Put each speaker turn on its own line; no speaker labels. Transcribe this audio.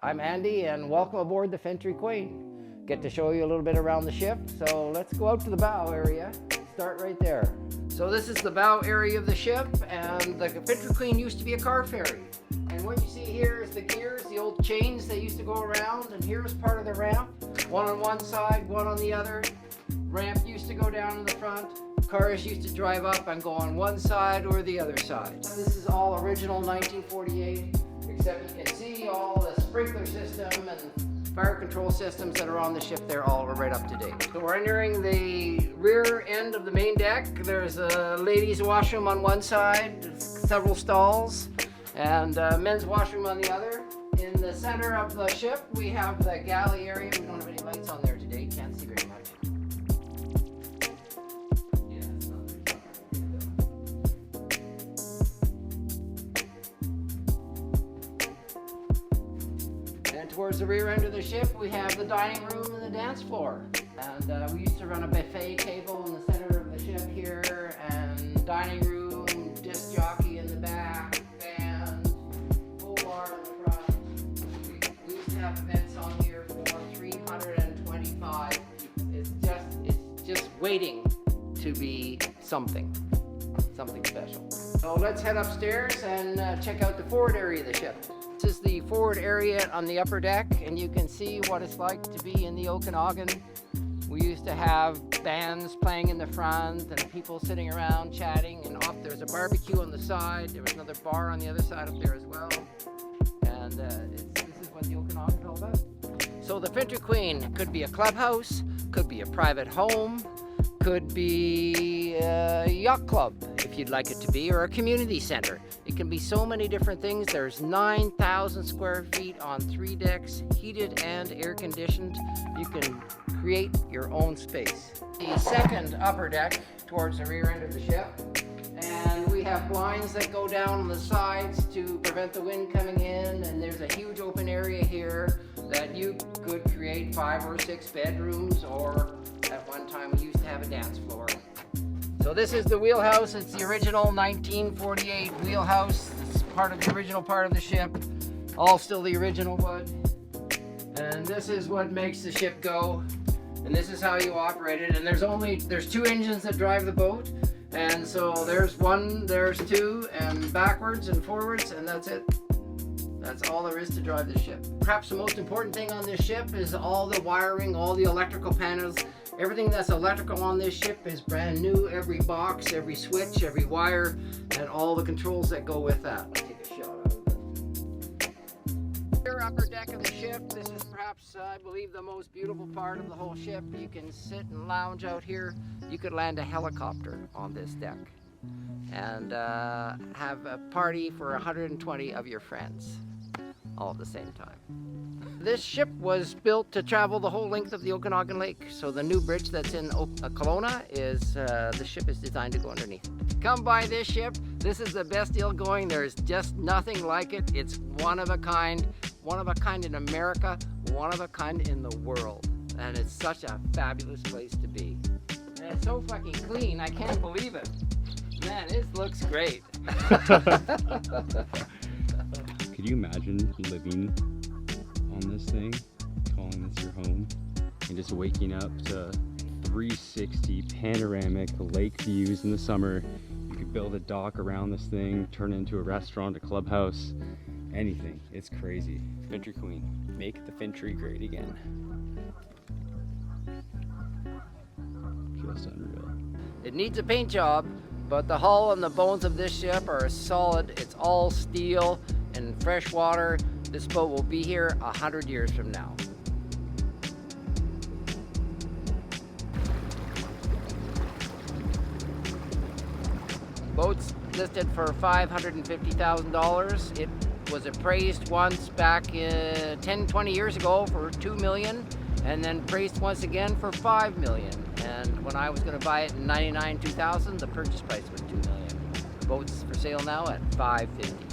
I'm Andy and welcome aboard the Fintry Queen. Get to show you a little bit around the ship, so let's go out to the bow area. Start right there. So this is the bow area of the ship, and the Fintry Queen used to be a car ferry. And what you see here is the gears, the old chains that used to go around, and here's part of the ramp. One on one side, one on the other. Ramp used to go down in the front. Cars used to drive up and go on one side or the other side. This is all original 1948, except you can see all the sprinkler system and fire control systems that are on the ship. They're all right up to date. So we're entering the rear end of the main deck. There's a ladies' washroom on one side, several stalls, and men's washroom on the other. In the center of the ship, we have the galley area. We don't have any lights on there today. Can't see very much. And towards the rear end of the ship, we have the dining room and the dance floor. And we used to run a buffet table in the center of the ship here, and dining room, disc jockey in the back, band, full bar in the front. We used to have events on here for 325 people. It's just waiting to be something special. So let's head upstairs and check out the forward area of the ship. This is the forward area on the upper deck, and you can see what it's like to be in the Okanagan. We used to have bands playing in the front and people sitting around chatting, and off there's a barbecue on the side. There was another bar on the other side up there as well. And this is what the Okanagan is all about. So the Fintry Queen could be a clubhouse, could be a private home, could be a yacht club if you'd like it to be, or a community center. It can be so many different things. There's 9,000 square feet on 3 decks, heated and air conditioned. You can create your own space. The second upper deck towards the rear end of the ship, and we have blinds that go down on the sides to prevent the wind coming in, and there's a huge open area here that you could create 5 or 6 bedrooms, or at one time we used to have a dance floor. So this is the wheelhouse. It's the original 1948 wheelhouse. It's part of the original part of the ship, all still the original wood. And this is what makes the ship go, and this is how you operate it. And there's 2 engines that drive the boat, and so there's 1, there's 2, and backwards and forwards, and that's it. That's all there is to drive the ship. Perhaps the most important thing on this ship is all the wiring, all the electrical panels. Everything that's electrical on this ship is brand new. Every box, every switch, every wire, and all the controls that go with that. I'll take a shot out of it. Here, upper deck of the ship. This is perhaps, I believe, the most beautiful part of the whole ship. You can sit and lounge out here. You could land a helicopter on this deck and have a party for 120 of your friends all at the same time. This ship was built to travel the whole length of the Okanagan Lake. So the new bridge that's in Kelowna is, the ship is designed to go underneath. Come by this ship. This is the best deal going. There's just nothing like it. It's one of a kind in America, one of a kind in the world. And it's such a fabulous place to be. And it's so fucking clean, I can't believe it. Man, it looks great.
Could you imagine living on this thing, calling this your home, and just waking up to 360 panoramic lake views in the summer? You could build a dock around this thing, turn it into a restaurant, a clubhouse, anything. It's crazy. Fintry Queen, make the Fintry great again. Just unreal.
It needs a paint job, but the hull and the bones of this ship are solid. It's all steel and fresh water. This boat will be here 100 years from now. Boat's listed for $550,000. It was appraised once back 10-20 years ago for $2 million, and then appraised once again for $5 million. And when I was going to buy it in '99-2000, the purchase price was $2 million. The boat's for sale now at $550,000.